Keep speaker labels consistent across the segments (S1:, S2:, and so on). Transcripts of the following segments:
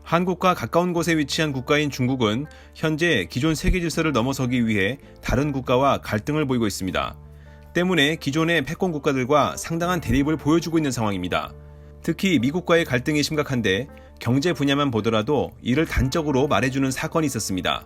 S1: 한국과 가까운 곳에 위치한 국가인 중국은 현재 기존 세계 질서를 넘어서기 위해 다른 국가와 갈등을 보이고 있습니다. 때문에 기존의 패권 국가들과 상당한 대립을 보여주고 있는 상황입니다. 특히 미국과의 갈등이 심각한데 경제 분야만 보더라도 이를 단적으로 말해주는 사건이 있었습니다.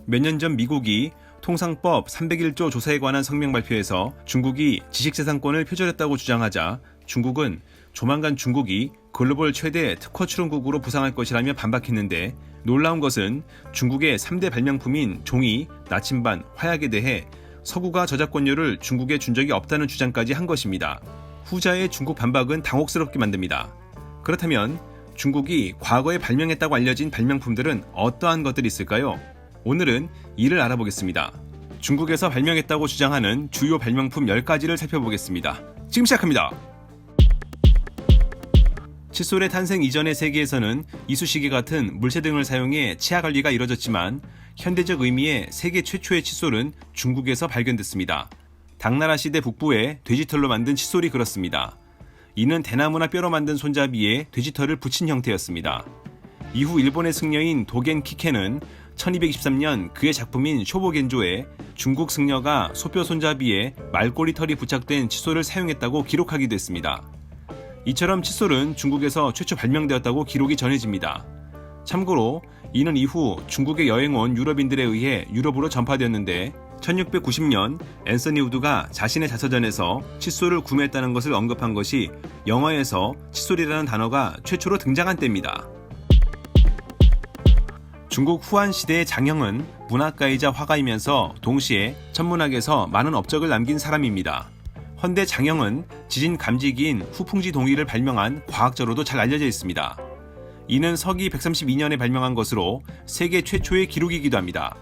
S1: 몇 년 전 미국이 통상법 301조 조사에 관한 성명 발표에서 중국이 지식재산권을 표절했다고 주장하자 중국은 조만간 중국이 글로벌 최대 특허 출원국으로 부상할 것이라며 반박했는데, 놀라운 것은 중국의 3대 발명품인 종이, 나침반, 화약에 대해 서구가 저작권료를 중국에 준 적이 없다는 주장까지 한 것입니다. 후자의 중국 반박은 당혹스럽게 만듭니다. 그렇다면 중국이 과거에 발명했다고 알려진 발명품들은 어떠한 것들이 있을까요? 오늘은 이를 알아보겠습니다. 중국에서 발명했다고 주장하는 주요 발명품 10가지를 살펴보겠습니다. 지금 시작합니다. 칫솔의 탄생 이전의 세계에서는 이쑤시개 같은 물새 등을 사용해 치아 관리가 이뤄졌지만 현대적 의미의 세계 최초의 칫솔은 중국에서 발견됐습니다. 당나라 시대 북부에 돼지털로 만든 칫솔이 그렇습니다. 이는 대나무나 뼈로 만든 손잡이에 돼지털을 붙인 형태였습니다. 이후 일본의 승려인 도겐 키케는 1223년 그의 작품인 쇼보겐조에 중국 승려가 소뼈 손잡이에 말꼬리 털이 부착된 칫솔을 사용했다고 기록하기도 했습니다. 이처럼 칫솔은 중국에서 최초 발명되었다고 기록이 전해집니다. 참고로 이는 이후 중국에 여행 온 유럽인들에 의해 유럽으로 전파되었는데 1690년 앤서니 우드가 자신의 자서전에서 칫솔을 구매했다는 것을 언급한 것이 영어에서 칫솔이라는 단어가 최초로 등장한 때입니다. 중국 후한 시대의 장형은 문학가이자 화가이면서 동시에 천문학에서 많은 업적을 남긴 사람입니다. 헌데 장형은 지진 감지기인 후풍지 동위를 발명한 과학자로도 잘 알려져 있습니다. 이는 서기 132년에 발명한 것으로 세계 최초의 기록이기도 합니다.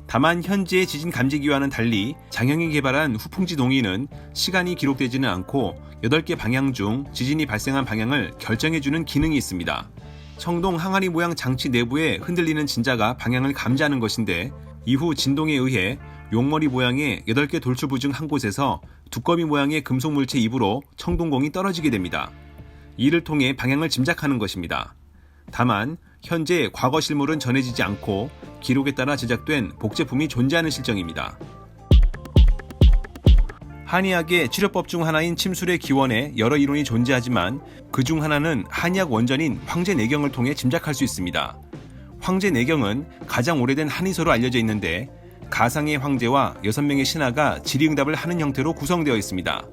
S1: 다만 현재의 지진 감지기와는 달리 장형이 개발한 후풍지 동위는 시간이 기록되지는 않고 8개 방향 중 지진이 발생한 방향을 결정해주는 기능이 있습니다. 청동 항아리 모양 장치 내부에 흔들리는 진자가 방향을 감지하는 것인데, 이후 진동에 의해 용머리 모양의 8개 돌출부 중 한 곳에서 두꺼비 모양의 금속 물체 입으로 청동공이 떨어지게 됩니다. 이를 통해 방향을 짐작하는 것입니다. 다만 현재 과거 실물은 전해지지 않고 기록에 따라 제작된 복제품이 존재하는 실정입니다. 한의학의 치료법 중 하나인 침술의 기원에 여러 이론이 존재하지만 그 중 하나는 한의학 원전인 황제내경을 통해 짐작할 수 있습니다. 황제내경은 가장 오래된 한의서로 알려져 있는데 가상의 황제와 6명의 신하가 질의응답을 하는 형태로 구성되어 있습니다.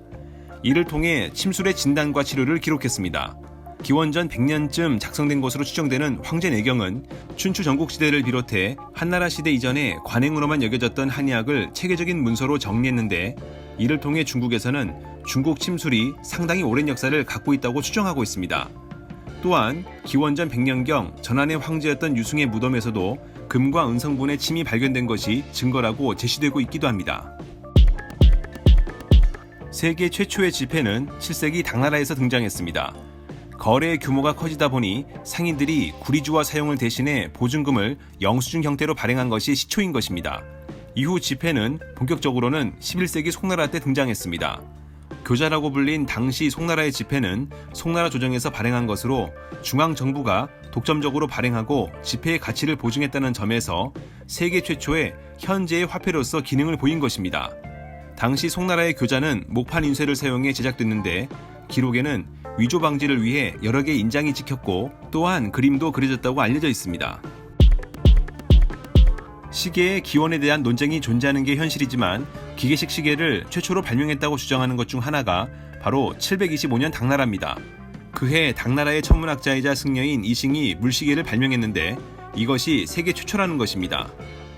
S1: 이를 통해 침술의 진단과 치료를 기록했습니다. 기원전 100년쯤 작성된 것으로 추정되는 황제내경은 춘추 전국시대를 비롯해 한나라 시대 이전에 관행으로만 여겨졌던 한의학을 체계적인 문서로 정리했는데, 이를 통해 중국에서는 중국 침술이 상당히 오랜 역사를 갖고 있다고 추정하고 있습니다. 또한 기원전 100년경 전한의 황제였던 유승의 무덤에서도 금과 은성분의 침이 발견된 것이 증거라고 제시되고 있기도 합니다. 세계 최초의 지폐는 7세기 당나라에서 등장했습니다. 거래의 규모가 커지다 보니 상인들이 구리주화 사용을 대신해 보증금을 영수증 형태로 발행한 것이 시초인 것입니다. 이후 지폐는 본격적으로는 11세기 송나라 때 등장했습니다. 교자라고 불린 당시 송나라의 지폐는 송나라 조정에서 발행한 것으로 중앙정부가 독점적으로 발행하고 지폐의 가치를 보증했다는 점에서 세계 최초의 현재의 화폐로서 기능을 보인 것입니다. 당시 송나라의 교자는 목판 인쇄를 사용해 제작됐는데 기록에는 위조 방지를 위해 여러 개의 인장이 찍혔고 또한 그림도 그려졌다고 알려져 있습니다. 시계의 기원에 대한 논쟁이 존재하는 게 현실이지만 기계식 시계를 최초로 발명했다고 주장하는 것 중 하나가 바로 725년 당나라입니다. 그해 당나라의 천문학자이자 승려인 이싱이 물시계를 발명했는데 이것이 세계 최초라는 것입니다.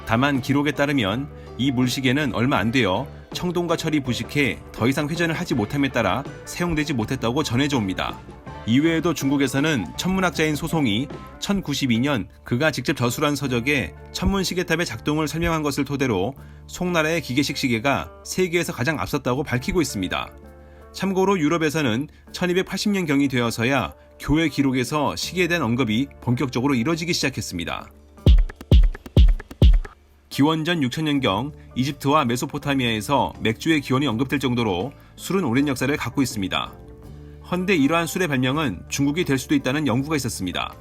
S1: 다만 기록에 따르면 이 물시계는 얼마 안 되어 청동과 철이 부식해 더 이상 회전을 하지 못함에 따라 사용되지 못했다고 전해져 옵니다. 이외에도 중국에서는 천문학자인 소송이 1092년 그가 직접 저술한 서적에 천문시계탑의 작동을 설명한 것을 토대로 송나라의 기계식 시계가 세계에서 가장 앞섰다고 밝히고 있습니다. 참고로 유럽에서는 1280년경이 되어서야 교회 기록에서 시계에 대한 언급이 본격적으로 이뤄지기 시작했습니다. 기원전 6000년경 이집트와 메소포타미아에서 맥주의 기원이 언급될 정도로 술은 오랜 역사를 갖고 있습니다. 헌데 이러한 술의 발명은 중국이 될 수도 있다는 연구가 있었습니다.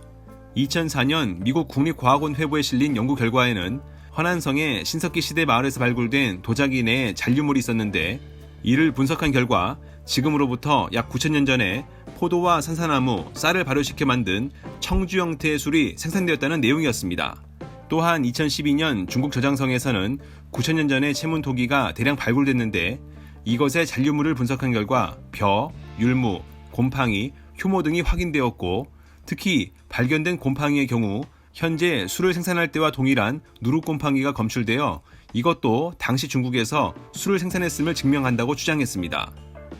S1: 2004년 미국 국립과학원 회보에 실린 연구 결과에는 허난성의 신석기 시대 마을에서 발굴된 도자기 내에 잔류물이 있었는데, 이를 분석한 결과 지금으로부터 약 9,000년 전에 포도와 산사나무, 쌀을 발효시켜 만든 청주 형태의 술이 생산되었다는 내용이었습니다. 또한 2012년 중국 저장성에서는 9,000년 전에 채문 토기가 대량 발굴됐는데, 이것의 잔류물을 분석한 결과 벼, 율무, 곰팡이, 효모 등이 확인되었고, 특히 발견된 곰팡이의 경우 현재 술을 생산할 때와 동일한 누룩곰팡이가 검출되어 이것도 당시 중국에서 술을 생산했음을 증명한다고 주장했습니다.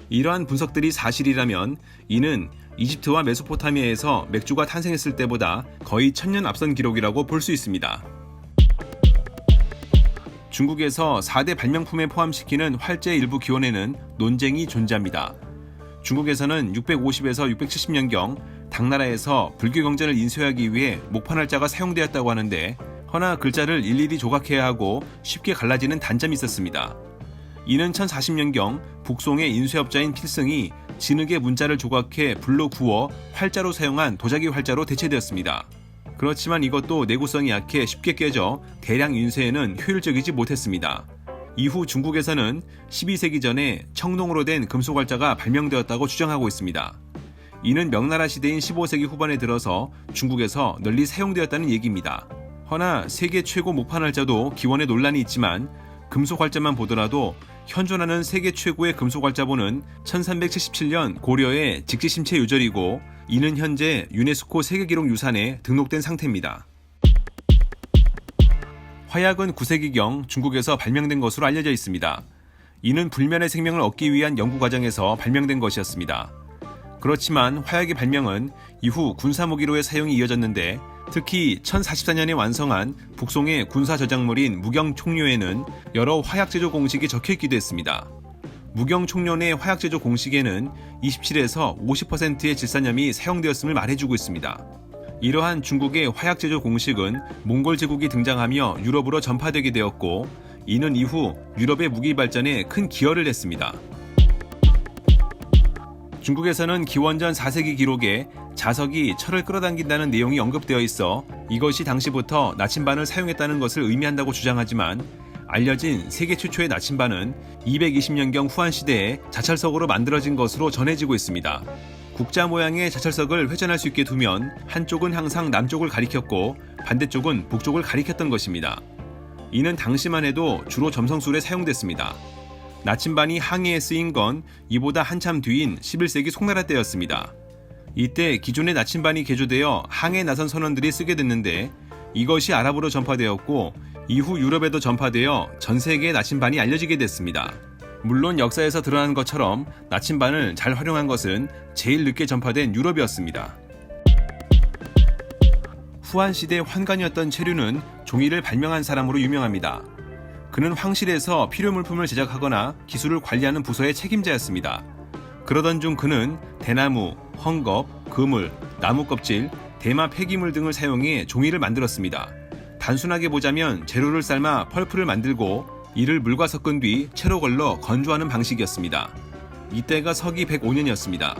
S1: 이러한 분석들이 사실이라면 이는 이집트와 메소포타미아에서 맥주가 탄생했을 때보다 거의 1000년 앞선 기록이라고 볼 수 있습니다. 중국에서 4대 발명품에 포함시키는 활자의 일부 기원에는 논쟁이 존재합니다. 중국에서는 650에서 670년경 당나라에서 불교 경전을 인쇄하기 위해 목판활자가 사용되었다고 하는데, 허나 글자를 일일이 조각해야 하고 쉽게 갈라지는 단점이 있었습니다. 이는 1040년경 북송의 인쇄업자인 필승이 진흙에 문자를 조각해 불로 구워 활자로 사용한 도자기 활자로 대체되었습니다. 그렇지만 이것도 내구성이 약해 쉽게 깨져 대량 인쇄에는 효율적이지 못했습니다. 이후 중국에서는 12세기 전에 청동으로 된 금속활자가 발명되었다고 주장하고 있습니다. 이는 명나라 시대인 15세기 후반에 들어서 중국에서 널리 사용되었다는 얘기입니다. 허나 세계 최고 목판활자도 기원에 논란이 있지만, 금속활자만 보더라도 현존하는 세계 최고의 금속활자본은 1377년 고려의 직지심체 유절이고, 이는 현재 유네스코 세계기록 유산에 등록된 상태입니다. 화약은 9세기경 중국에서 발명된 것으로 알려져 있습니다. 이는 불면의 생명을 얻기 위한 연구 과정에서 발명된 것이었습니다. 그렇지만 화약의 발명은 이후 군사무기로의 사용이 이어졌는데, 특히 1044년에 완성한 북송의 군사 저작물인 무경총료에는 여러 화약 제조 공식이 적혀있기도 했습니다. 무경총료의 화약 제조 공식에는 27에서 50%의 질산염이 사용되었음을 말해주고 있습니다. 이러한 중국의 화약 제조 공식은 몽골 제국이 등장하며 유럽으로 전파되게 되었고, 이는 이후 유럽의 무기 발전에 큰 기여를 했습니다. 중국에서는 기원전 4세기 기록에 자석이 철을 끌어당긴다는 내용이 언급되어 있어 이것이 당시부터 나침반을 사용했다는 것을 의미한다고 주장하지만, 알려진 세계 최초의 나침반은 220년경 후한 시대에 자철석으로 만들어진 것으로 전해지고 있습니다. 국자 모양의 자철석을 회전할 수 있게 두면 한쪽은 항상 남쪽을 가리켰고 반대쪽은 북쪽을 가리켰던 것입니다. 이는 당시만 해도 주로 점성술에 사용됐습니다. 나침반이 항해에 쓰인 건 이보다 한참 뒤인 11세기 송나라 때였습니다. 이때 기존의 나침반이 개조되어 항해에 나선 선원들이 쓰게 됐는데, 이것이 아랍으로 전파되었고 이후 유럽에도 전파되어 전 세계의 나침반이 알려지게 됐습니다. 물론 역사에서 드러난 것처럼 나침반을 잘 활용한 것은 제일 늦게 전파된 유럽이었습니다. 후한시대 환관이었던 체류는 종이를 발명한 사람으로 유명합니다. 그는 황실에서 필요물품을 제작하거나 기술을 관리하는 부서의 책임자였습니다. 그러던 중 그는 대나무, 헝겊, 그물, 나무껍질, 대마 폐기물 등을 사용해 종이를 만들었습니다. 단순하게 보자면 재료를 삶아 펄프를 만들고 이를 물과 섞은 뒤 채로 걸러 건조하는 방식이었습니다. 이때가 서기 105년이었습니다.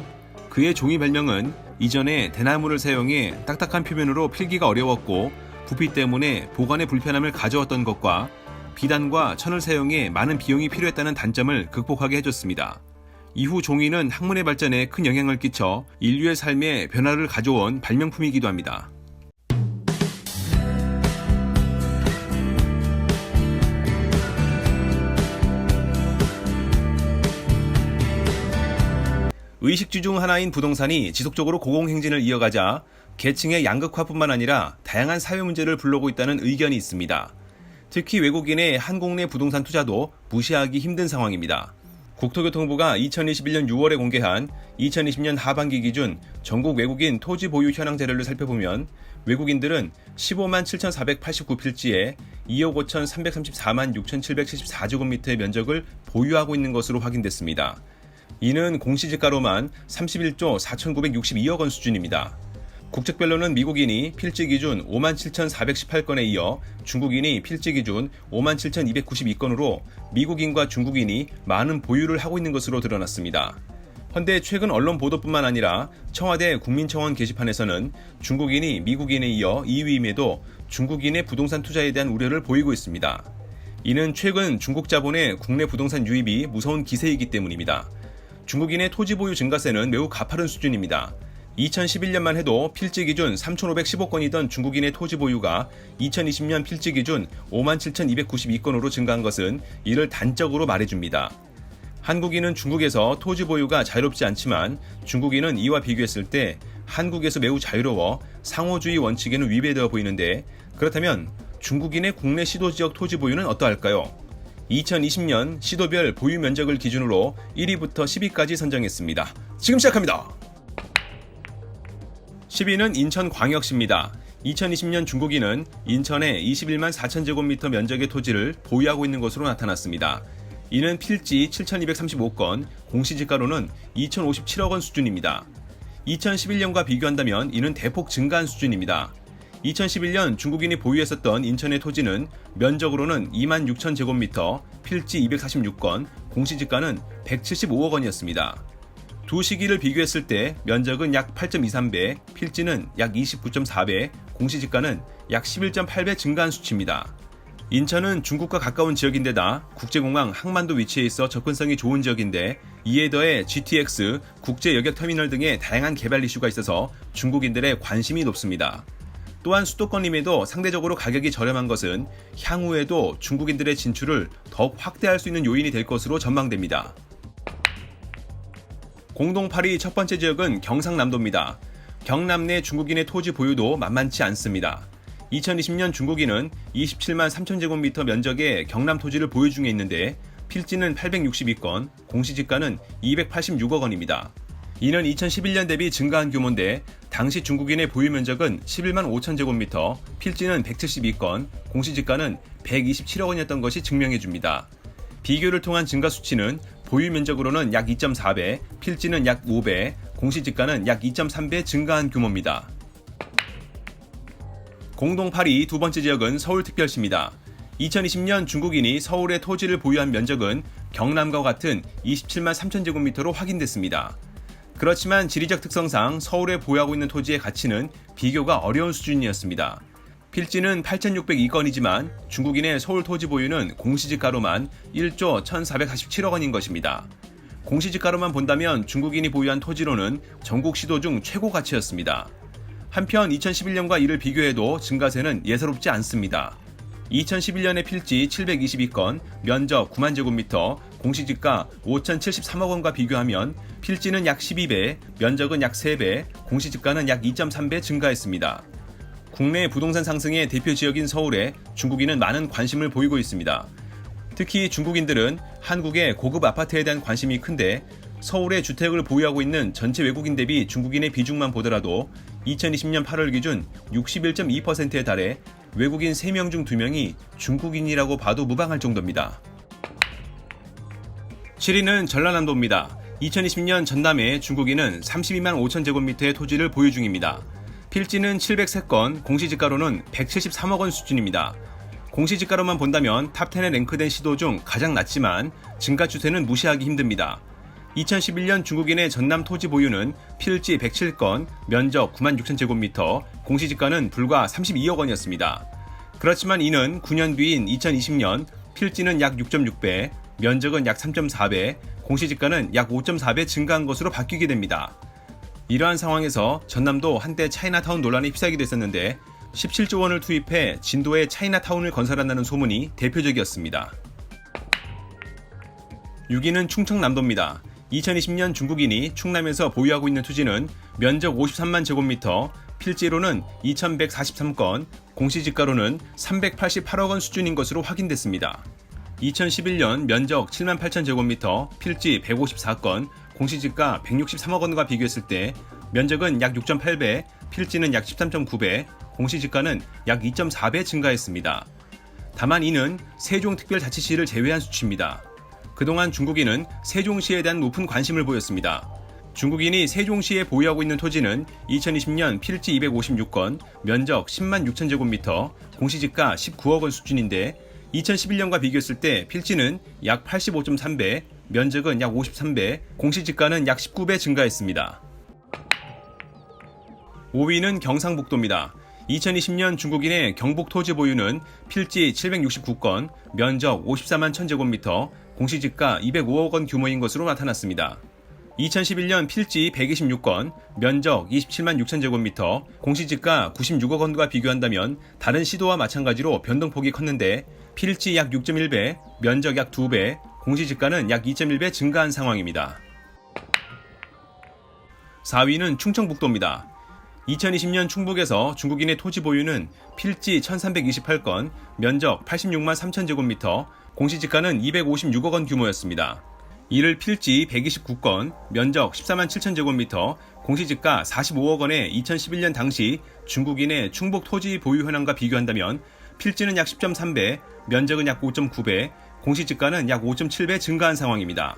S1: 그의 종이 발명은 이전에 대나무를 사용해 딱딱한 표면으로 필기가 어려웠고 부피 때문에 보관에 불편함을 가져왔던 것과 비단과 천을 사용해 많은 비용이 필요했다는 단점을 극복하게 해줬습니다. 이후 종이는 학문의 발전에 큰 영향을 끼쳐 인류의 삶에 변화를 가져온 발명품이기도 합니다. 의식주 중 하나인 부동산이 지속적으로 고공행진을 이어가자 계층의 양극화뿐만 아니라 다양한 사회 문제를 불러오고 있다는 의견이 있습니다. 특히 외국인의 한국 내 부동산 투자도 무시하기 힘든 상황입니다. 국토교통부가 2021년 6월에 공개한 2020년 하반기 기준 전국 외국인 토지 보유 현황 자료를 살펴보면 외국인들은 15만 7,489필지에 2억 5,334만 6,774제곱미터의 면적을 보유하고 있는 것으로 확인됐습니다. 이는 공시지가로만 31조 4,962억 원 수준입니다. 국적별로는 미국인이 필지 기준 5만 7,418건에 이어 중국인이 필지 기준 5만 7,292건으로 미국인과 중국인이 많은 보유를 하고 있는 것으로 드러났습니다. 헌데 최근 언론 보도뿐만 아니라 청와대 국민청원 게시판에서는 중국인이 미국인에 이어 2위임에도 중국인의 부동산 투자에 대한 우려를 보이고 있습니다. 이는 최근 중국 자본의 국내 부동산 유입이 무서운 기세이기 때문입니다. 중국인의 토지 보유 증가세는 매우 가파른 수준입니다. 2011년만 해도 필지 기준 3,515건이던 중국인의 토지 보유가 2020년 필지 기준 57,292건으로 증가한 것은 이를 단적으로 말해줍니다. 한국인은 중국에서 토지 보유가 자유롭지 않지만 중국인은 이와 비교했을 때 한국에서 매우 자유로워 상호주의 원칙에는 위배되어 보이는데, 그렇다면 중국인의 국내 시도지역 토지 보유는 어떠할까요? 2020년 시도별 보유 면적을 기준으로 1위부터 10위까지 선정했습니다. 지금 시작합니다. 10위는 인천광역시입니다. 2020년 중국인은 인천에 21만 4천 제곱미터 면적의 토지를 보유하고 있는 것으로 나타났습니다. 이는 필지 7,235건, 공시지가로는 2,057억 원 수준입니다. 2011년과 비교한다면 이는 대폭 증가한 수준입니다. 2011년 중국인이 보유했었던 인천의 토지는 면적으로는 2만 6천 제곱미터, 필지 246건, 공시지가는 175억 원이었습니다. 두 시기를 비교했을 때 면적은 약 8.23배, 필지는 약 29.4배, 공시지가는 약 11.8배 증가한 수치입니다. 인천은 중국과 가까운 지역인데다 국제공항 항만도 위치해 있어 접근성이 좋은 지역인데, 이에 더해 GTX, 국제여객터미널 등의 다양한 개발 이슈가 있어서 중국인들의 관심이 높습니다. 또한 수도권임에도 상대적으로 가격이 저렴한 것은 향후에도 중국인들의 진출을 더욱 확대할 수 있는 요인이 될 것으로 전망됩니다. 공동 8위 첫 번째 지역은 경상남도입니다. 경남 내 중국인의 토지 보유도 만만치 않습니다. 2020년 중국인은 27만 3천 제곱미터 면적의 경남 토지를 보유 중에 있는데 필지는 862건, 공시지가는 286억 원입니다. 이는 2011년 대비 증가한 규모인데 당시 중국인의 보유 면적은 11만 5천 제곱미터, 필지는 172건, 공시지가는 127억 원이었던 것이 증명해줍니다. 비교를 통한 증가 수치는 보유 면적으로는 약 2.4배, 필지는 약 5배, 공시지가는 약 2.3배 증가한 규모입니다. 공동 8위 두 번째 지역은 서울특별시입니다. 2020년 중국인이 서울에 토지를 보유한 면적은 경남과 같은 27만 3천 제곱미터로 확인됐습니다. 그렇지만 지리적 특성상 서울에 보유하고 있는 토지의 가치는 비교가 어려운 수준이었습니다. 필지는 8,602건이지만 중국인의 서울 토지 보유는 공시지가로만 1조 1,447억 원인 것입니다. 공시지가로만 본다면 중국인이 보유한 토지로는 전국 시도 중 최고 가치였습니다. 한편 2011년과 이를 비교해도 증가세는 예사롭지 않습니다. 2011년의 필지 722건, 면적 9만 제곱미터, 공시지가 5,073억 원과 비교하면 필지는 약 12배, 면적은 약 3배, 공시지가는 약 2.3배 증가했습니다. 국내 부동산 상승의 대표 지역인 서울에 중국인은 많은 관심을 보이고 있습니다. 특히 중국인들은 한국의 고급 아파트에 대한 관심이 큰데 서울에 주택을 보유하고 있는 전체 외국인 대비 중국인의 비중만 보더라도 2020년 8월 기준 61.2%에 달해 외국인 3명 중 2명이 중국인이라고 봐도 무방할 정도입니다. 7위는 전라남도입니다. 2020년 전남에 중국인은 32만 5천 제곱미터의 토지를 보유 중입니다. 필지는 703건, 공시지가로는 173억 원 수준입니다. 공시지가로만 본다면 탑10에 랭크된 시도 중 가장 낮지만 증가 추세는 무시하기 힘듭니다. 2011년 중국인의 전남 토지 보유는 필지 107건, 면적 9만 6천 제곱미터, 공시지가는 불과 32억 원이었습니다. 그렇지만 이는 9년 뒤인 2020년 필지는 약 6.6배, 면적은 약 3.4배, 공시지가는 약 5.4배 증가한 것으로 바뀌게 됩니다. 이러한 상황에서 전남도 한때 차이나타운 논란에 휩싸이게 됐었는데 17조 원을 투입해 진도에 차이나타운을 건설한다는 소문이 대표적이었습니다. 6위는 충청남도입니다. 2020년 중국인이 충남에서 보유하고 있는 토지는 면적 53만 제곱미터, 필지로는 2,143건, 공시지가로는 388억 원 수준인 것으로 확인됐습니다. 2011년 면적 7만 8천 제곱미터, 필지 154건, 공시지가 163억 원과 비교했을 때 면적은 약 6.8배, 필지는 약 13.9배, 공시지가는 약 2.4배 증가했습니다. 다만 이는 세종특별자치시를 제외한 수치입니다. 그동안 중국인은 세종시에 대한 높은 관심을 보였습니다. 중국인이 세종시에 보유하고 있는 토지는 2020년 필지 256건, 면적 10만 6천 제곱미터, 공시지가 19억 원 수준인데 2011년과 비교했을 때 필지는 약 85.3배, 면적은 약 53배, 공시지가는 약 19배 증가했습니다. 5위는 경상북도입니다. 2020년 중국인의 경북 토지 보유는 필지 769건, 면적 54만 1000제곱미터, 공시지가 205억 원 규모인 것으로 나타났습니다. 2011년 필지 126건, 면적 27만 6천제곱미터, 공시지가 96억 원과 비교한다면 다른 시도와 마찬가지로 변동폭이 컸는데 필지 약 6.1배, 면적 약 2배, 공시지가는 약 2.1배 증가한 상황입니다. 4위는 충청북도입니다. 2020년 충북에서 중국인의 토지 보유는 필지 1328건, 면적 86만 3천제곱미터, 공시지가는 256억 원 규모였습니다. 이를 필지 129건, 면적 14만 7천제곱미터, 공시지가 45억 원의 2011년 당시 중국인의 충북 토지 보유 현황과 비교한다면 필지는 약 10.3배, 면적은 약 5.9배, 공시지가는 약 5.7배 증가한 상황입니다.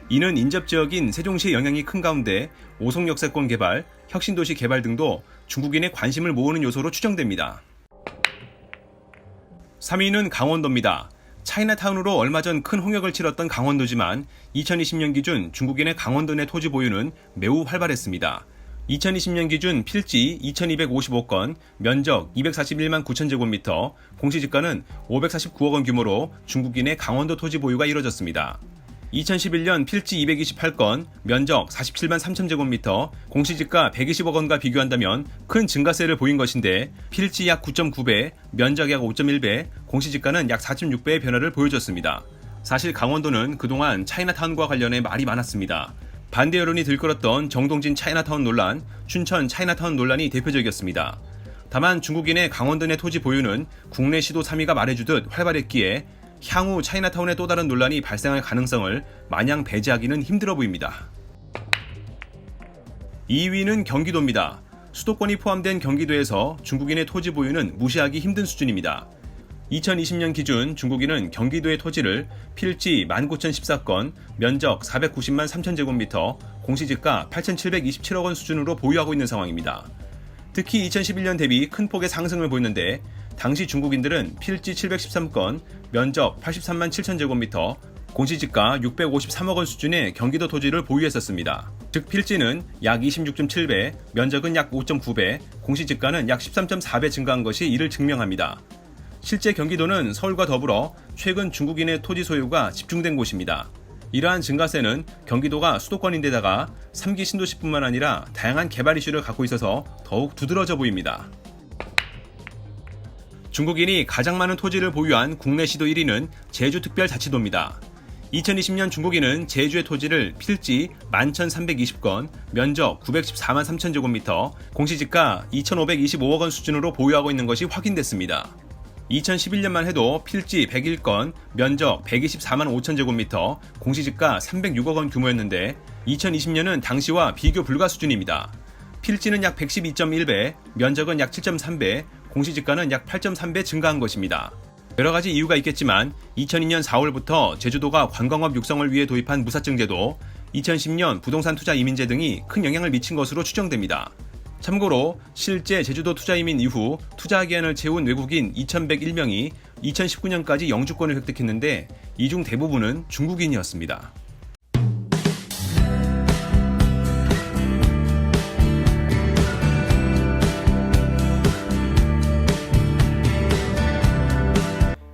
S1: 이는 인접지역인 세종시의 영향이 큰 가운데 오송역세권 개발, 혁신도시 개발 등도 중국인의 관심을 모으는 요소로 추정됩니다. 3위는 강원도입니다. 차이나타운으로 얼마 전 큰 홍역을 치렀던 강원도지만 2020년 기준 중국인의 강원도 내 토지 보유는 매우 활발했습니다. 2020년 기준 필지 2255건, 면적 241만 9천제곱미터, 공시지가는 549억 원 규모로 중국인의 강원도 토지 보유가 이뤄졌습니다. 2011년 필지 228건, 면적 47만 3천제곱미터, 공시지가 120억 원과 비교한다면 큰 증가세를 보인 것인데 필지 약 9.9배, 면적 약 5.1배, 공시지가는 약 4.6배의 변화를 보여줬습니다. 사실 강원도는 그동안 차이나타운과 관련해 말이 많았습니다. 반대 여론이 들끓었던 정동진 차이나타운 논란, 춘천 차이나타운 논란이 대표적이었습니다. 다만 중국인의 강원도 내 토지 보유는 국내 시도 3위가 말해주듯 활발했기에 향후 차이나타운의 또 다른 논란이 발생할 가능성을 마냥 배제하기는 힘들어 보입니다. 2위는 경기도입니다. 수도권이 포함된 경기도에서 중국인의 토지 보유는 무시하기 힘든 수준입니다. 2020년 기준 중국인은 경기도의 토지를 필지 19,014건, 면적 490만 3천제곱미터, 공시지가 8,727억 원 수준으로 보유하고 있는 상황입니다. 특히 2011년 대비 큰 폭의 상승을 보였는데 당시 중국인들은 필지 713건, 면적 83만 7천제곱미터, 공시지가 653억 원 수준의 경기도 토지를 보유했었습니다. 즉 필지는 약 26.7배, 면적은 약 5.9배, 공시지가는 약 13.4배 증가한 것이 이를 증명합니다. 실제 경기도는 서울과 더불어 최근 중국인의 토지 소유가 집중된 곳입니다. 이러한 증가세는 경기도가 수도권인데다가 3기 신도시뿐만 아니라 다양한 개발 이슈를 갖고 있어서 더욱 두드러져 보입니다. 중국인이 가장 많은 토지를 보유한 국내 시도 1위는 제주특별자치도입니다. 2020년 중국인은 제주의 토지를 필지 11,320건, 면적 914만 3천제곱미터, 공시지가 2,525억 원 수준으로 보유하고 있는 것이 확인됐습니다. 2011년만 해도 필지 101건, 면적 124만 5천제곱미터, 공시지가 306억 원 규모였는데 2020년은 당시와 비교 불가 수준입니다. 필지는 약 112.1배, 면적은 약 7.3배, 공시지가는 약 8.3배 증가한 것입니다. 여러 가지 이유가 있겠지만 2002년 4월부터 제주도가 관광업 육성을 위해 도입한 무사증제도, 2010년 부동산 투자 이민제 등이 큰 영향을 미친 것으로 추정됩니다. 참고로 실제 제주도 투자 이민 이후 투자 기한을 채운 외국인 2,101명이 2019년까지 영주권을 획득했는데 이 중 대부분은 중국인이었습니다.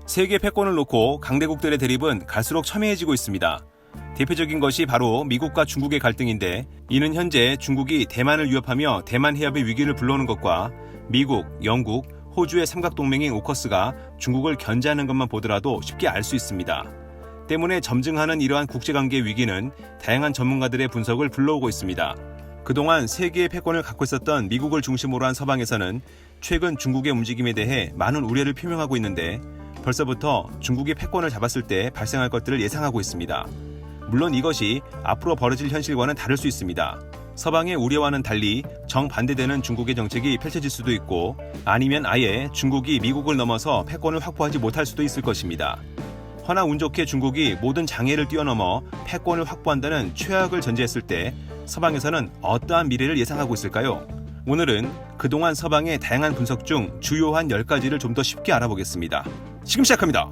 S1: 세계 패권을 놓고 강대국들의 대립은 갈수록 첨예해지고 있습니다. 대표적인 것이 바로 미국과 중국의 갈등인데 이는 현재 중국이 대만을 위협하며 대만 해협의 위기를 불러오는 것과 미국, 영국, 호주의 삼각동맹인 오커스가 중국을 견제하는 것만 보더라도 쉽게 알 수 있습니다. 때문에 점증하는 이러한 국제관계 위기는 다양한 전문가들의 분석을 불러오고 있습니다. 그동안 세계의 패권을 갖고 있었던 미국을 중심으로 한 서방에서는 최근 중국의 움직임에 대해 많은 우려를 표명하고 있는데 벌써부터 중국이 패권을 잡았을 때 발생할 것들을 예상하고 있습니다. 물론 이것이 앞으로 벌어질 현실과는 다를 수 있습니다. 서방의 우려와는 달리 정반대되는 중국의 정책이 펼쳐질 수도 있고 아니면 아예 중국이 미국을 넘어서 패권을 확보하지 못할 수도 있을 것입니다. 허나 운 좋게 중국이 모든 장애를 뛰어넘어 패권을 확보한다는 최악을 전제했을 때 서방에서는 어떠한 미래를 예상하고 있을까요? 오늘은 그동안 서방의 다양한 분석 중 주요한 10가지를 좀 더 쉽게 알아보겠습니다. 지금 시작합니다.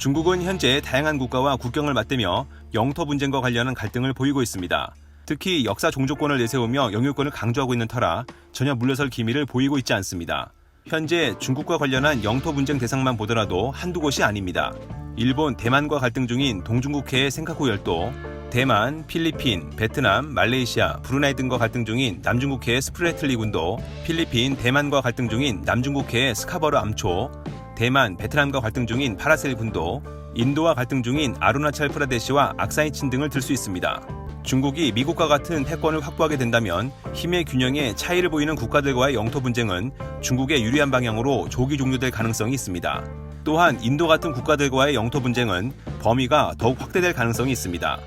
S1: 중국은 현재 다양한 국가와 국경을 맞대며 영토 분쟁과 관련한 갈등을 보이고 있습니다. 특히 역사 종주권을 내세우며 영유권을 강조하고 있는 터라 전혀 물러설 기미를 보이고 있지 않습니다. 현재 중국과 관련한 영토 분쟁 대상만 보더라도 한두 곳이 아닙니다. 일본, 대만과 갈등 중인 동중국해의 센카쿠 열도, 대만, 필리핀, 베트남, 말레이시아, 브루나이 등과 갈등 중인 남중국해의 스프레틀리 군도, 필리핀, 대만과 갈등 중인 남중국해의 스카버루 암초, 대만, 베트남과 갈등 중인 파라셀 군도, 인도와 갈등 중인 아루나찰 프라데시와 악사이친 등을 들 수 있습니다. 중국이 미국과 같은 패권을 확보하게 된다면 힘의 균형에 차이를 보이는 국가들과의 영토 분쟁은 중국에 유리한 방향으로 조기 종료될 가능성이 있습니다. 또한 인도 같은 국가들과의 영토 분쟁은 범위가 더욱 확대될 가능성이 있습니다.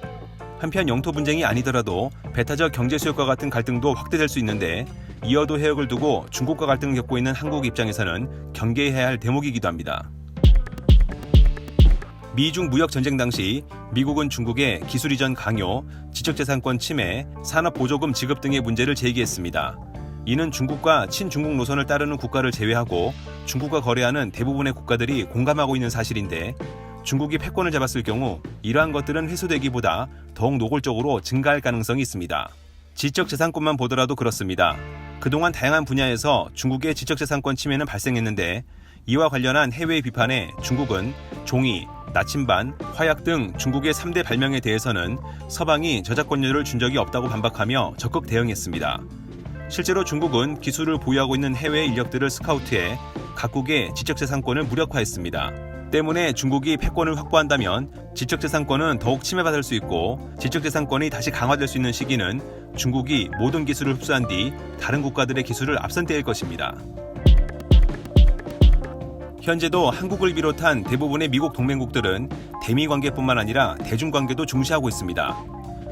S1: 한편 영토 분쟁이 아니더라도 배타적 경제 수역과 같은 갈등도 확대될 수 있는데 이어도 해역을 두고 중국과 갈등을 겪고 있는 한국 입장에서는 경계해야 할 대목이기도 합니다. 미중 무역 전쟁 당시 미국은 중국에 기술 이전 강요, 지적재산권 침해, 산업보조금 지급 등의 문제를 제기했습니다. 이는 중국과 친중국 노선을 따르는 국가를 제외하고 중국과 거래하는 대부분의 국가들이 공감하고 있는 사실인데 중국이 패권을 잡았을 경우 이러한 것들은 회수되기보다 더욱 노골적으로 증가할 가능성이 있습니다. 지적재산권만 보더라도 그렇습니다. 그동안 다양한 분야에서 중국의 지적재산권 침해는 발생했는데 이와 관련한 해외의 비판에 중국은 종이, 나침반, 화약 등 중국의 3대 발명에 대해서는 서방이 저작권료를 준 적이 없다고 반박하며 적극 대응했습니다. 실제로 중국은 기술을 보유하고 있는 해외 인력들을 스카우트해 각국의 지적재산권을 무력화했습니다. 때문에 중국이 패권을 확보한다면 지적재산권은 더욱 침해받을 수 있고 지적재산권이 다시 강화될 수 있는 시기는 중국이 모든 기술을 흡수한 뒤 다른 국가들의 기술을 앞선 때일 것입니다. 현재도 한국을 비롯한 대부분의 미국 동맹국들은 대미 관계뿐만 아니라 대중 관계도 중시하고 있습니다.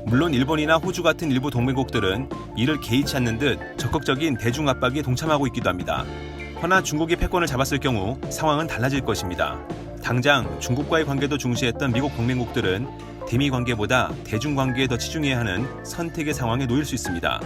S1: 물론 일본이나 호주 같은 일부 동맹국들은 이를 개의치 않는 듯 적극적인 대중 압박에 동참하고 있기도 합니다. 허나 중국이 패권을 잡았을 경우 상황은 달라질 것입니다. 당장 중국과의 관계도 중시했던 미국 동맹국들은 대미 관계보다 대중 관계에 더 치중해야 하는 선택의 상황에 놓일 수 있습니다.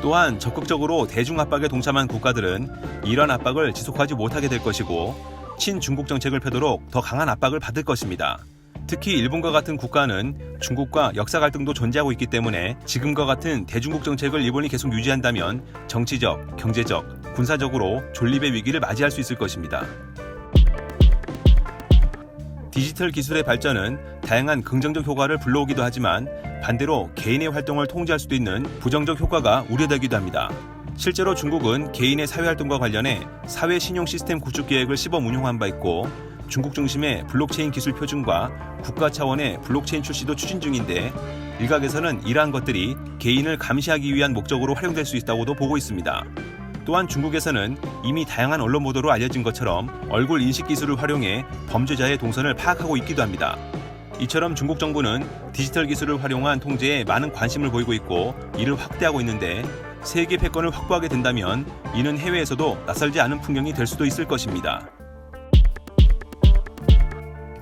S1: 또한 적극적으로 대중 압박에 동참한 국가들은 이런 압박을 지속하지 못하게 될 것이고 친중국 정책을 펴도록 더 강한 압박을 받을 것입니다. 특히 일본과 같은 국가는 중국과 역사 갈등도 존재하고 있기 때문에 지금과 같은 대중국 정책을 일본이 계속 유지한다면 정치적, 경제적, 군사적으로 존립의 위기를 맞이할 수 있을 것입니다. 디지털 기술의 발전은 다양한 긍정적 효과를 불러오기도 하지만 반대로 개인의 활동을 통제할 수도 있는 부정적 효과가 우려되기도 합니다. 실제로 중국은 개인의 사회활동과 관련해 사회 신용 시스템 구축 계획을 시범 운용한 바 있고 중국 중심의 블록체인 기술 표준과 국가 차원의 블록체인 출시도 추진 중인데 일각에서는 이러한 것들이 개인을 감시하기 위한 목적으로 활용될 수 있다고도 보고 있습니다. 또한 중국에서는 이미 다양한 언론 보도로 알려진 것처럼 얼굴 인식 기술을 활용해 범죄자의 동선을 파악하고 있기도 합니다. 이처럼 중국 정부는 디지털 기술을 활용한 통제에 많은 관심을 보이고 있고 이를 확대하고 있는데 세계 패권을 확보하게 된다면 이는 해외에서도 낯설지 않은 풍경이 될 수도 있을 것입니다.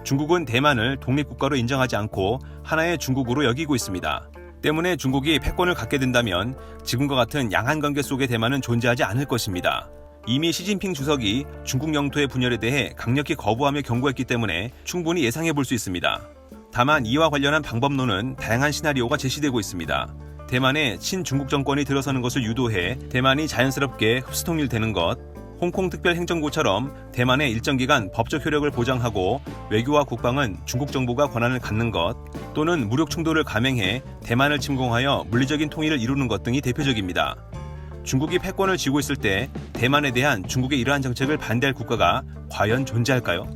S1: 중국은 대만을 독립국가로 인정하지 않고 하나의 중국으로 여기고 있습니다. 때문에 중국이 패권을 갖게 된다면 지금과 같은 양안 관계 속의 대만은 존재하지 않을 것입니다. 이미 시진핑 주석이 중국 영토의 분열에 대해 강력히 거부하며 경고했기 때문에 충분히 예상해 볼 수 있습니다. 다만 이와 관련한 방법론은 다양한 시나리오가 제시되고 있습니다. 대만에 친중국 정권이 들어서는 것을 유도해 대만이 자연스럽게 흡수통일되는 것, 홍콩 특별행정구처럼 대만의 일정 기간 법적 효력을 보장하고 외교와 국방은 중국 정부가 권한을 갖는 것, 또는 무력 충돌을 감행해 대만을 침공하여 물리적인 통일을 이루는 것 등이 대표적입니다. 중국이 패권을 쥐고 있을 때 대만에 대한 중국의 이러한 정책을 반대할 국가가 과연 존재할까요?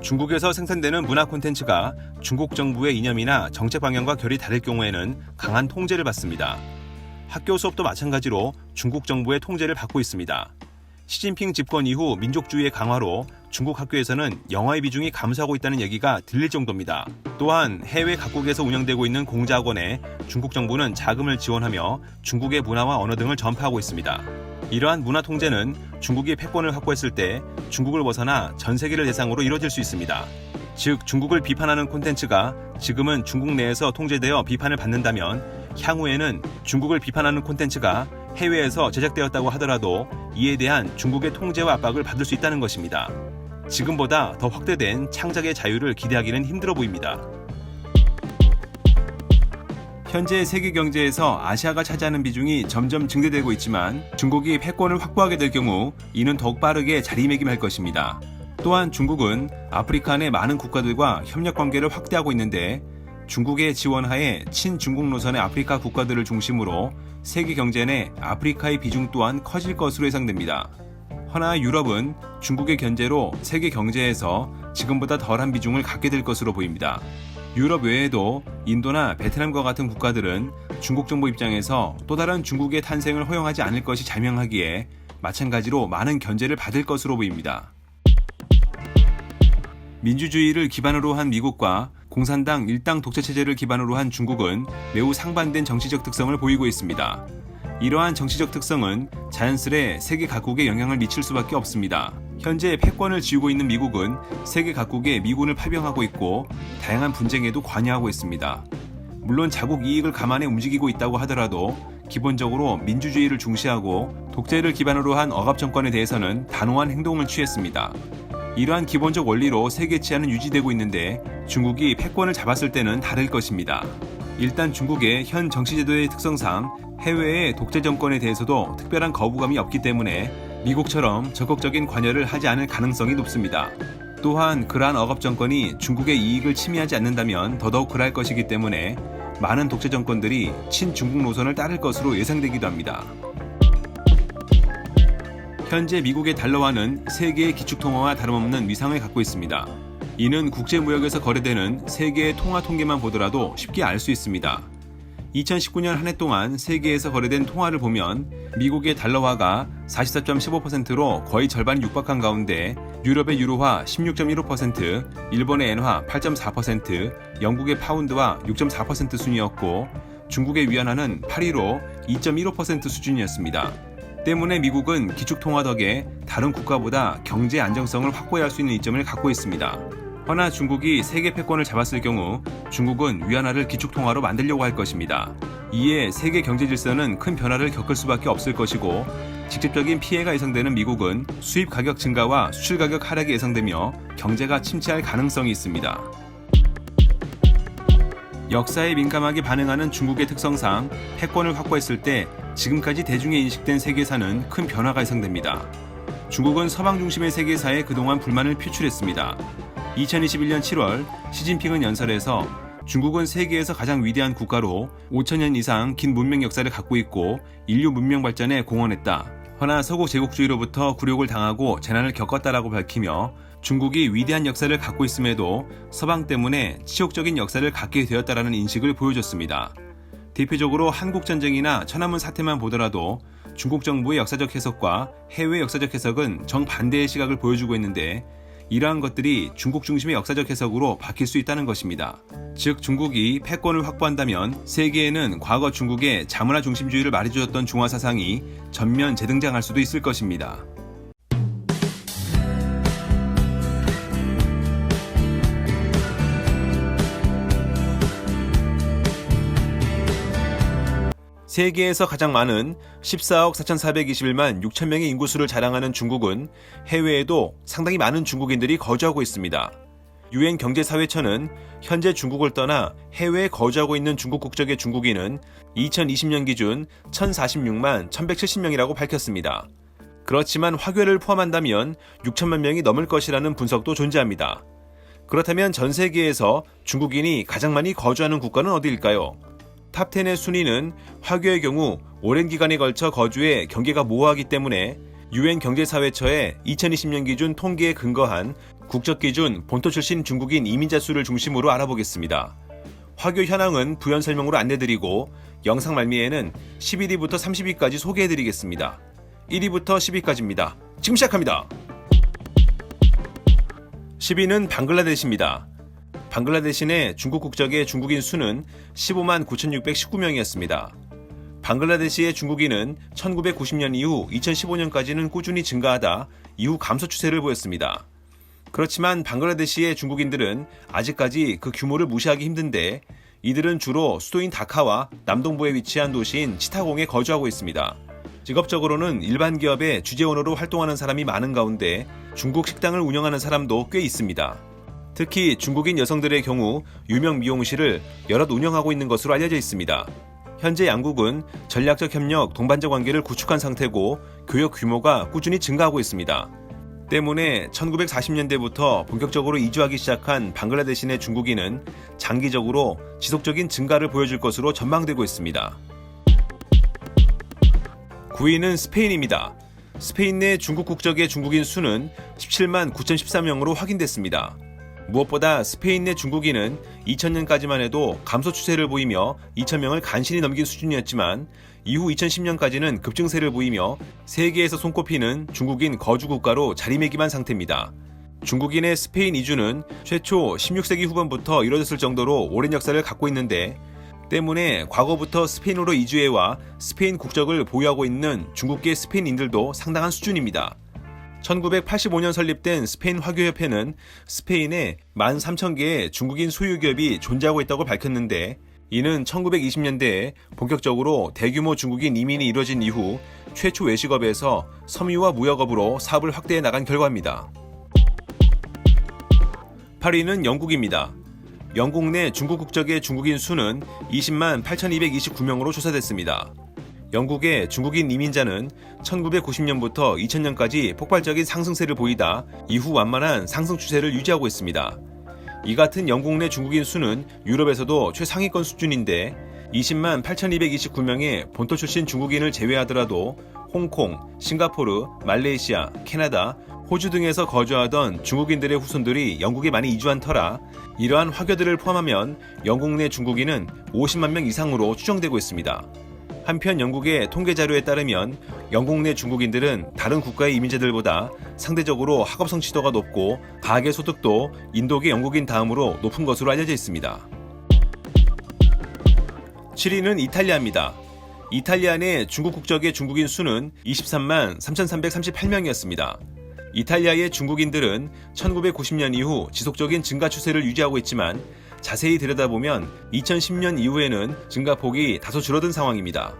S1: 중국에서 생산되는 문화 콘텐츠가 중국 정부의 이념이나 정책 방향과 결이 다를 경우에는 강한 통제를 받습니다. 학교 수업도 마찬가지로 중국 정부의 통제를 받고 있습니다. 시진핑 집권 이후 민족주의의 강화로 중국 학교에서는 영어의 비중이 감소하고 있다는 얘기가 들릴 정도입니다. 또한 해외 각국에서 운영되고 있는 공자학원에 중국 정부는 자금을 지원하며 중국의 문화와 언어 등을 전파하고 있습니다. 이러한 문화 통제는 중국이 패권을 확보했을 때 중국을 벗어나 전 세계를 대상으로 이뤄질 수 있습니다. 즉 중국을 비판하는 콘텐츠가 지금은 중국 내에서 통제되어 비판을 받는다면 향후에는 중국을 비판하는 콘텐츠가 해외에서 제작되었다고 하더라도 이에 대한 중국의 통제와 압박을 받을 수 있다는 것입니다. 지금보다 더 확대된 창작의 자유를 기대하기는 힘들어 보입니다. 현재 세계 경제에서 아시아가 차지하는 비중이 점점 증대되고 있지만 중국이 패권을 확보하게 될 경우 이는 더욱 빠르게 자리매김할 것입니다. 또한 중국은 아프리카 내 많은 국가들과 협력 관계를 확대하고 있는데 중국의 지원하에 친중국 노선의 아프리카 국가들을 중심으로 세계 경제 내 아프리카의 비중 또한 커질 것으로 예상됩니다. 허나 유럽은 중국의 견제로 세계 경제에서 지금보다 덜한 비중을 갖게 될 것으로 보입니다. 유럽 외에도 인도나 베트남과 같은 국가들은 중국 정부 입장에서 또 다른 중국의 탄생을 허용하지 않을 것이 자명하기에 마찬가지로 많은 견제를 받을 것으로 보입니다. 민주주의를 기반으로 한 미국과 공산당 일당 독재 체제를 기반으로 한 중국은 매우 상반된 정치적 특성을 보이고 있습니다. 이러한 정치적 특성은 자연스레 세계 각국에 영향을 미칠 수밖에 없습니다. 현재 패권을 쥐고 있는 미국은 세계 각국에 미군을 파병하고 있고 다양한 분쟁에도 관여하고 있습니다. 물론 자국 이익을 감안해 움직이고 있다고 하더라도 기본적으로 민주주의를 중시하고 독재를 기반으로 한 억압 정권에 대해서는 단호한 행동을 취했습니다. 이러한 기본적 원리로 세계 치안은 유지되고 있는데 중국이 패권을 잡았을 때는 다를 것입니다. 일단 중국의 현 정치제도의 특성상 해외의 독재 정권에 대해서도 특별한 거부감이 없기 때문에 미국처럼 적극적인 관여를 하지 않을 가능성이 높습니다. 또한 그러한 억압 정권이 중국의 이익을 침해하지 않는다면 더더욱 그럴 것이기 때문에 많은 독재 정권들이 친중국 노선을 따를 것으로 예상되기도 합니다. 현재 미국의 달러화는 세계의 기축통화와 다름없는 위상을 갖고 있습니다. 이는 국제무역에서 거래되는 세계의 통화 통계만 보더라도 쉽게 알 수 있습니다. 2019년 한 해 동안 세계에서 거래된 통화를 보면 미국의 달러화가 44.15%로 거의 절반이 육박한 가운데 유럽의 유로화 16.15%, 일본의 엔화 8.4%, 영국의 파운드화 6.4% 순이었고 중국의 위안화는 8위로 2.15% 수준이었습니다. 때문에 미국은 기축통화 덕에 다른 국가보다 경제 안정성을 확보할 수 있는 이점을 갖고 있습니다. 허나 중국이 세계 패권을 잡았을 경우 중국은 위안화를 기축통화로 만들려고 할 것입니다. 이에 세계 경제 질서는 큰 변화를 겪을 수밖에 없을 것이고 직접적인 피해가 예상되는 미국은 수입 가격 증가와 수출 가격 하락이 예상되며 경제가 침체할 가능성이 있습니다. 역사에 민감하게 반응하는 중국의 특성상 패권을 확보했을 때 지금까지 대중에 인식된 세계사는 큰 변화가 예상됩니다. 중국은 서방 중심의 세계사에 그동안 불만을 표출했습니다. 2021년 7월 시진핑은 연설에서 중국은 세계에서 가장 위대한 국가로 5천년 이상 긴 문명 역사를 갖고 있고 인류 문명 발전에 공헌했다. 허나 서구 제국주의로부터 굴욕을 당하고 재난을 겪었다라고 밝히며 중국이 위대한 역사를 갖고 있음에도 서방 때문에 치욕적인 역사를 갖게 되었다라는 인식을 보여줬습니다. 대표적으로 한국전쟁이나 천안문 사태만 보더라도 중국 정부의 역사적 해석과 해외 역사적 해석은 정반대의 시각을 보여주고 있는데 이러한 것들이 중국 중심의 역사적 해석으로 바뀔 수 있다는 것입니다. 즉 중국이 패권을 확보한다면 세계에는 과거 중국의 자문화 중심주의를 말해주었던 중화 사상이 전면 재등장할 수도 있을 것입니다. 세계에서 가장 많은 14억 4,421만 6천명의 인구수를 자랑하는 중국은 해외에도 상당히 많은 중국인들이 거주하고 있습니다. 유엔 경제사회처는 현재 중국을 떠나 해외에 거주하고 있는 중국 국적의 중국인은 2020년 기준 1,046만 1,170명이라고 밝혔습니다. 그렇지만 화교를 포함한다면 6천만 명이 넘을 것이라는 분석도 존재합니다. 그렇다면 전 세계에서 중국인이 가장 많이 거주하는 국가는 어디일까요? 탑10의 순위는 화교의 경우 오랜 기간에 걸쳐 거주해 경계가 모호하기 때문에 유엔 경제사회처의 2020년 기준 통계에 근거한 국적 기준 본토 출신 중국인 이민자 수를 중심으로 알아보겠습니다. 화교 현황은 부연 설명으로 안내드리고 영상 말미에는 11위부터 30위까지 소개해드리겠습니다. 1위부터 10위까지입니다. 지금 시작합니다. 10위는 방글라데시입니다. 방글라데시 내 중국 국적의 중국인 수는 15만 9,619명이었습니다. 방글라데시의 중국인은 1990년 이후 2015년까지는 꾸준히 증가하다 이후 감소 추세를 보였습니다. 그렇지만 방글라데시의 중국인들은 아직까지 그 규모를 무시하기 힘든데 이들은 주로 수도인 다카와 남동부에 위치한 도시인 치타공에 거주하고 있습니다. 직업적으로는 일반 기업의 주재원으로 활동하는 사람이 많은 가운데 중국 식당을 운영하는 사람도 꽤 있습니다. 특히 중국인 여성들의 경우 유명 미용실을 여럿 운영하고 있는 것으로 알려져 있습니다. 현재 양국은 전략적 협력, 동반자 관계를 구축한 상태고 교역 규모가 꾸준히 증가하고 있습니다. 때문에 1940년대부터 본격적으로 이주하기 시작한 방글라데시 내 중국인은 장기적으로 지속적인 증가를 보여줄 것으로 전망되고 있습니다. 9위는 스페인입니다. 스페인 내 중국 국적의 중국인 수는 17만 9,013명으로 확인됐습니다. 무엇보다 스페인 내 중국인은 2000년까지만 해도 감소 추세를 보이며 2000명을 간신히 넘긴 수준이었지만 이후 2010년까지는 급증세를 보이며 세계에서 손꼽히는 중국인 거주 국가로 자리매김한 상태입니다. 중국인의 스페인 이주는 최초 16세기 후반부터 이뤄졌을 정도로 오랜 역사를 갖고 있는데 때문에 과거부터 스페인으로 이주해와 스페인 국적을 보유하고 있는 중국계 스페인인들도 상당한 수준입니다. 1985년 설립된 스페인 화교협회는 스페인에 13,000개의 중국인 소유 기업이 존재하고 있다고 밝혔는데 이는 1920년대에 본격적으로 대규모 중국인 이민이 이뤄진 이후 최초 외식업에서 섬유와 무역업으로 사업을 확대해 나간 결과입니다. 8위는 영국입니다. 영국 내 중국 국적의 중국인 수는 20만 8,229명으로 조사됐습니다. 영국의 중국인 이민자는 1990년부터 2000년까지 폭발적인 상승세를 보이다 이후 완만한 상승 추세를 유지하고 있습니다. 이 같은 영국 내 중국인 수는 유럽에서도 최상위권 수준인데 20만 8,229명의 본토 출신 중국인을 제외하더라도 홍콩, 싱가포르, 말레이시아, 캐나다, 호주 등에서 거주하던 중국인들의 후손들이 영국에 많이 이주한 터라 이러한 화교들을 포함하면 영국 내 중국인은 50만 명 이상으로 추정되고 있습니다. 한편 영국의 통계 자료에 따르면 영국 내 중국인들은 다른 국가의 이민자들보다 상대적으로 학업 성취도가 높고 가계 소득도 인도계 영국인 다음으로 높은 것으로 알려져 있습니다. 7위는 이탈리아입니다. 이탈리아 내 중국 국적의 중국인 수는 23만 3,338명이었습니다. 이탈리아의 중국인들은 1990년 이후 지속적인 증가 추세를 유지하고 있지만 자세히 들여다보면 2010년 이후에는 증가폭이 다소 줄어든 상황입니다.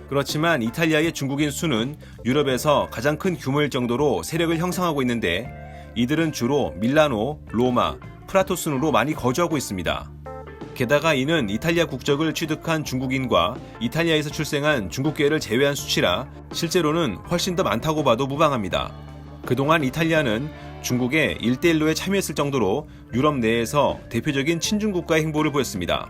S1: 그렇지만 이탈리아의 중국인 수는 유럽에서 가장 큰 규모일 정도로 세력을 형성하고 있는데 이들은 주로 밀라노, 로마, 프라토 순으로 많이 거주하고 있습니다. 게다가 이는 이탈리아 국적을 취득한 중국인과 이탈리아에서 출생한 중국계를 제외한 수치라 실제로는 훨씬 더 많다고 봐도 무방합니다. 그동안 이탈리아는 중국의 1대1로에 참여했을 정도로 유럽 내에서 대표적인 친중국가의 행보를 보였습니다.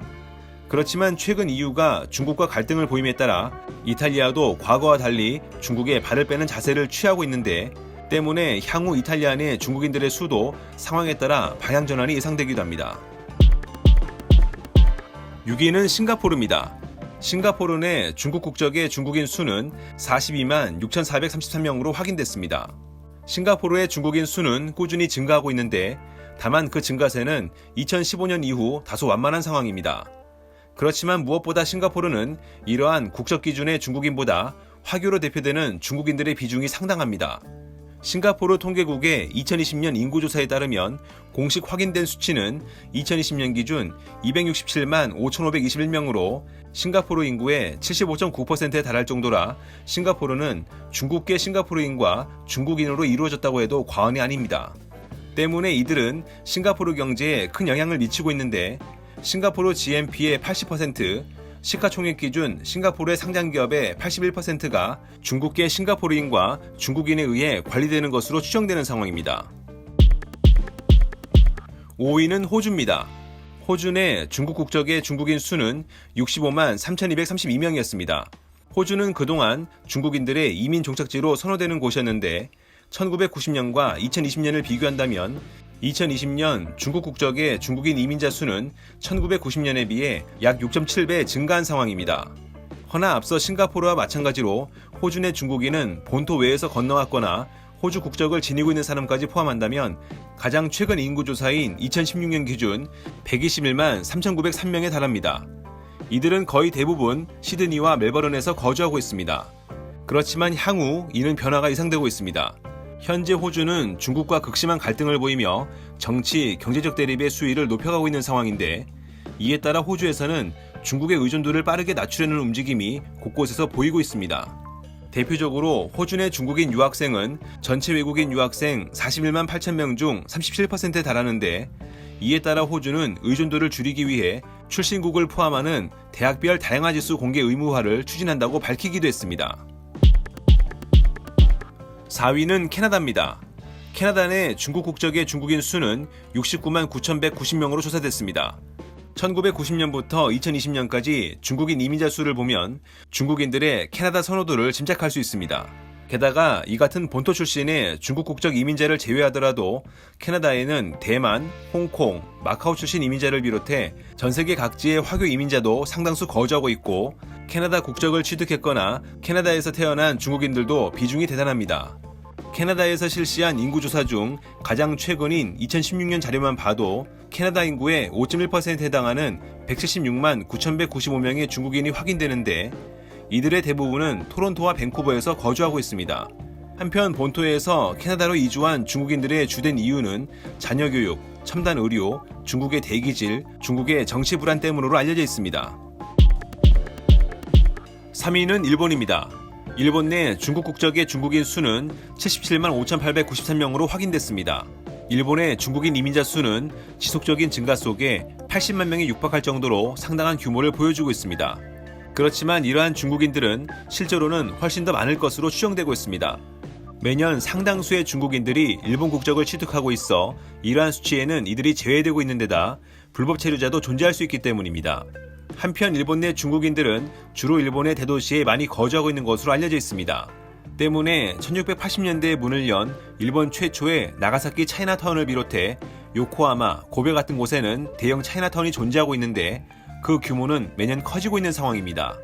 S1: 그렇지만 최근 EU가 중국과 갈등을 보임에 따라 이탈리아도 과거와 달리 중국에 발을 빼는 자세를 취하고 있는데 때문에 향후 이탈리아 내 중국인들의 수도 상황에 따라 방향전환이 예상되기도 합니다. 6위는 싱가포르입니다. 싱가포르 내 중국 국적의 중국인 수는 42만 6,433명으로 확인됐습니다. 싱가포르의 중국인 수는 꾸준히 증가하고 있는데 다만 그 증가세는 2015년 이후 다소 완만한 상황입니다. 그렇지만 무엇보다 싱가포르는 이러한 국적 기준의 중국인보다 화교로 대표되는 중국인들의 비중이 상당합니다. 싱가포르 통계국의 2020년 인구조사에 따르면 공식 확인된 수치는 2020년 기준 267만 5,521명으로 싱가포르 인구의 75.9%에 달할 정도라 싱가포르는 중국계 싱가포르인과 중국인으로 이루어졌다고 해도 과언이 아닙니다. 때문에 이들은 싱가포르 경제에 큰 영향을 미치고 있는데 싱가포르 GNP의 80%, 시가총액 기준 싱가포르의 상장기업의 81%가 중국계 싱가포르인과 중국인에 의해 관리되는 것으로 추정되는 상황입니다. 5위는 호주입니다. 호주 내 중국 국적의 중국인 수는 65만 3,232명이었습니다. 호주는 그동안 중국인들의 이민 종착지로 선호되는 곳이었는데 1990년과 2020년을 비교한다면 2020년 중국 국적의 중국인 이민자 수는 1990년에 비해 약 6.7배 증가한 상황입니다. 허나 앞서 싱가포르와 마찬가지로 호주 내 중국인은 본토 외에서 건너왔거나 호주 국적을 지니고 있는 사람까지 포함한다면 가장 최근 인구조사인 2016년 기준 121만 3,903명에 달합니다. 이들은 거의 대부분 시드니와 멜버른에서 거주하고 있습니다. 그렇지만 향후 이는 변화가 예상되고 있습니다. 현재 호주는 중국과 극심한 갈등을 보이며 정치, 경제적 대립의 수위를 높여가고 있는 상황인데 이에 따라 호주에서는 중국의 의존도를 빠르게 낮추려는 움직임이 곳곳에서 보이고 있습니다. 대표적으로 호주 내 중국인 유학생은 전체 외국인 유학생 41만 8천 명 중 37%에 달하는데, 이에 따라 호주는 의존도를 줄이기 위해 출신국을 포함하는 대학별 다양화 지수 공개 의무화를 추진한다고 밝히기도 했습니다. 4위는 캐나다입니다. 캐나다 내 중국 국적의 중국인 수는 69만 9,190명으로 조사됐습니다. 1990년부터 2020년까지 중국인 이민자 수를 보면 중국인들의 캐나다 선호도를 짐작할 수 있습니다. 게다가 이 같은 본토 출신의 중국 국적 이민자를 제외하더라도 캐나다에는 대만, 홍콩, 마카오 출신 이민자를 비롯해 전 세계 각지의 화교 이민자도 상당수 거주하고 있고, 캐나다 국적을 취득했거나 캐나다에서 태어난 중국인들도 비중이 대단합니다. 캐나다에서 실시한 인구조사 중 가장 최근인 2016년 자료만 봐도 캐나다 인구의 5.1%에 해당하는 176만 9,195명의 중국인이 확인되는데, 이들의 대부분은 토론토와 밴쿠버에서 거주하고 있습니다. 한편 본토에서 캐나다로 이주한 중국인들의 주된 이유는 자녀 교육, 첨단 의료, 중국의 대기질, 중국의 정치 불안 때문으로 알려져 있습니다. 3위는 일본입니다. 일본 내 중국 국적의 중국인 수는 77만 5,893명으로 확인됐습니다. 일본의 중국인 이민자 수는 지속적인 증가 속에 80만 명에 육박할 정도로 상당한 규모를 보여주고 있습니다. 그렇지만 이러한 중국인들은 실제로는 훨씬 더 많을 것으로 추정되고 있습니다. 매년 상당수의 중국인들이 일본 국적을 취득하고 있어 이러한 수치에는 이들이 제외되고 있는 데다 불법 체류자도 존재할 수 있기 때문입니다. 한편 일본 내 중국인들은 주로 일본의 대도시에 많이 거주하고 있는 것으로 알려져 있습니다. 때문에 1680년대에 문을 연 일본 최초의 나가사키 차이나타운을 비롯해 요코하마, 고베 같은 곳에는 대형 차이나타운이 존재하고 있는데 그 규모는 매년 커지고 있는 상황입니다.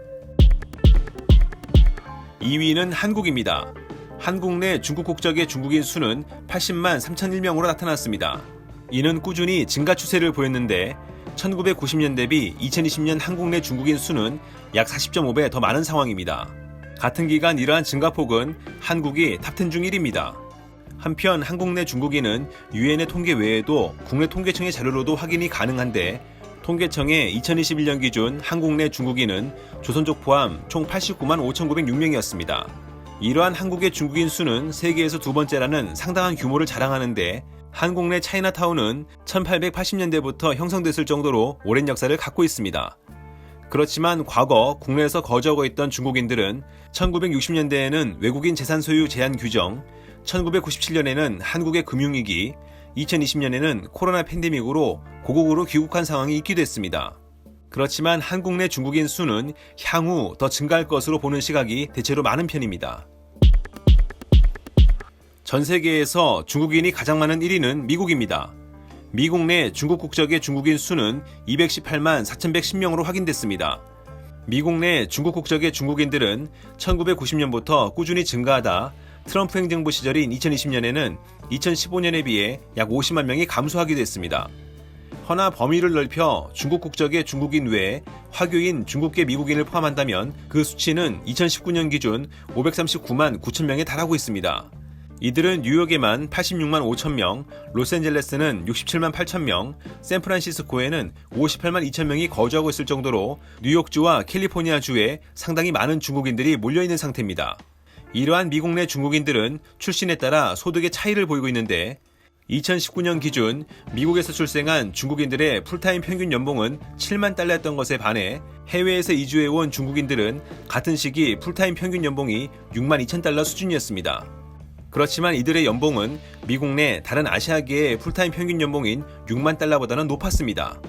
S1: 2위는 한국입니다. 한국 내 중국 국적의 중국인 수는 80만 3,001명으로 나타났습니다. 이는 꾸준히 증가 추세를 보였는데 1990년 대비 2020년 한국 내 중국인 수는 약 40.5배 더 많은 상황입니다. 같은 기간 이러한 증가폭은 한국이 탑10 중 1위입니다. 한편 한국 내 중국인은 유엔의 통계 외에도 국내 통계청의 자료로도 확인이 가능한데, 통계청의 2021년 기준 한국 내 중국인은 조선족 포함 총 89만 5,906명이었습니다. 이러한 한국의 중국인 수는 세계에서 두 번째라는 상당한 규모를 자랑하는데, 한국 내 차이나타운은 1880년대부터 형성됐을 정도로 오랜 역사를 갖고 있습니다. 그렇지만 과거 국내에서 거주하고 있던 중국인들은 1960년대에는 외국인 재산 소유 제한 규정, 1997년에는 한국의 금융위기, 2020년에는 코로나 팬데믹으로 고국으로 귀국한 상황이 있기도 했습니다. 그렇지만 한국 내 중국인 수는 향후 더 증가할 것으로 보는 시각이 대체로 많은 편입니다. 전 세계에서 중국인이 가장 많은 1위는 미국입니다. 미국 내 중국 국적의 중국인 수는 218만 4,110명으로 확인됐습니다. 미국 내 중국 국적의 중국인들은 1990년부터 꾸준히 증가하다 트럼프 행정부 시절인 2020년에는 2015년에 비해 약 50만 명이 감소하기도 했습니다. 허나 범위를 넓혀 중국 국적의 중국인 외에 화교인 중국계 미국인을 포함한다면 그 수치는 2019년 기준 539만 9천 명에 달하고 있습니다. 이들은 뉴욕에만 86만 5천 명, 로스앤젤레스는 67만 8천 명, 샌프란시스코에는 58만 2천 명이 거주하고 있을 정도로 뉴욕주와 캘리포니아주에 상당히 많은 중국인들이 몰려있는 상태입니다. 이러한 미국 내 중국인들은 출신에 따라 소득의 차이를 보이고 있는데, 2019년 기준 미국에서 출생한 중국인들의 풀타임 평균 연봉은 7만 달러였던 것에 반해 해외에서 이주해온 중국인들은 같은 시기 풀타임 평균 연봉이 6만 2천 달러 수준이었습니다. 그렇지만 이들의 연봉은 미국 내 다른 아시아계의 풀타임 평균 연봉인 6만 달러보다는 높았습니다.